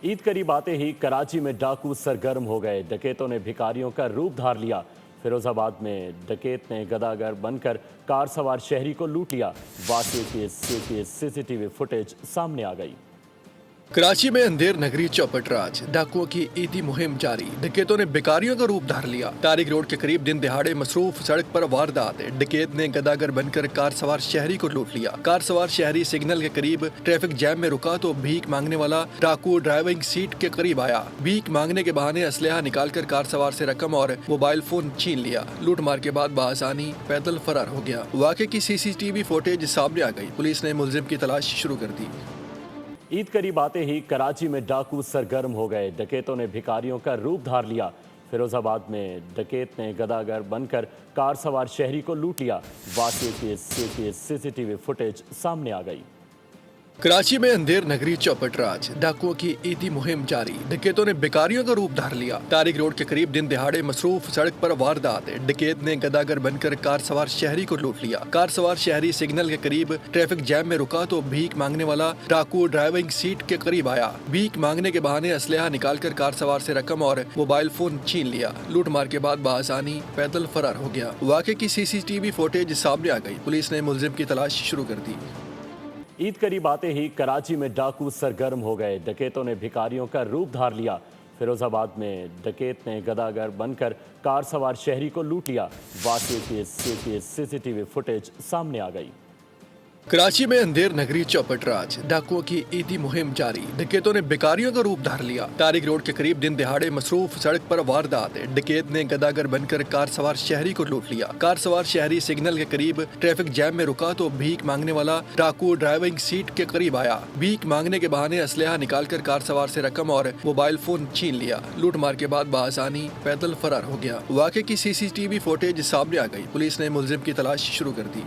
ईद करीब आते ही कराची में डाकू सरगर्म हो गए। डकैतों ने भिखारियों का रूप धार लिया। फिरोजाबाद में डकैत ने गदागर बनकर कार सवार शहरी को लूट लिया। वाकये की सीसीटीवी फुटेज सामने आ गई। कराची में अंधेर नगरी चौपट राज डाकुओं की ईदी मुहिम जारी। डकैतों ने भिखारियों का रूप धार लिया। तारिक रोड के करीब दिन दिहाड़े मसरूफ सड़क पर वारदात। डकैत ने गदागर बनकर कार सवार शहरी को लूट लिया। कार सवार शहरी सिग्नल के करीब ट्रैफिक जैम में रुका तो भीख मांगने वाला डाकू ड्राइविंग सीट के करीब आया। भीख मांगने के बहाने असलहा निकालकर कार सवार से रकम और मोबाइल फोन छीन लिया। लूट मार के बाद बासानी पैदल फरार हो गया। वाकये की सीसीटीवी फुटेज सामने आ गई। पुलिस ने मुलजिम की तलाश शुरू कर दी। ईद करीब आते ही कराची में डाकू सरगर्म हो गए। डकैतों ने भिखारियों का रूप धार लिया। फिरोजाबाद में डकैत ने गदागर बनकर कार सवार शहरी को लूट लिया। वाकये की सीसीटीवी फुटेज सामने आ गई। कराची में अंधेर नगरी चौपट राज डाकुओं की ईदी मुहिम जारी। डकैतों ने भिखारियों का रूप धार लिया। तारिक रोड के करीब दिन दिहाड़े मसरूफ सड़क पर वारदात। डकैत ने गदागर बनकर कार सवार शहरी को लूट लिया। कार सवार शहरी सिग्नल के करीब ट्रैफिक जैम में रुका तो भीख मांगने वाला डाकू ड्राइविंग सीट के करीब आया। भीख मांगने के बहाने असलहा निकालकर कार सवार से रकम और मोबाइल फोन छीन लिया। लूट मार के बाद बासानी पैदल फरार हो गया। वाकये की सीसीटीवी फुटेज सामने आ गई। पुलिस ने मुलजिम की तलाश शुरू कर दी। ईद करीब आते ही कराची में डाकू सरगर्म हो गए। डकैतों ने भिखारियों का रूप धार लिया। फिरोजाबाद में डकैत ने गदागर बनकर कार सवार शहरी को लूट लिया। वाकये की सीसीटीवी फुटेज सामने आ गई। कराची में अंधेर नगरी चौपट राज डाकुओं की ईदी मुहिम जारी। डकैतों ने भिखारियों का रूप धार लिया। तारिक रोड के करीब दिन दिहाड़े मसरूफ सड़क पर वारदात। डकैत ने गदागर बनकर कार सवार शहरी को लूट लिया। कार सवार शहरी सिग्नल के करीब ट्रैफिक जैम में रुका तो भीख मांगने वाला डाकू ड्राइविंग सीट के करीब आया। भीख मांगने के बहाने असलहा निकालकर कार सवार से रकम और मोबाइल फोन छीन लिया। लूट मार के बाद बासानी पैदल फरार हो गया। वाकये की सीसीटीवी फुटेज सामने आ गई। पुलिस ने मुलजिम की तलाश शुरू कर दी।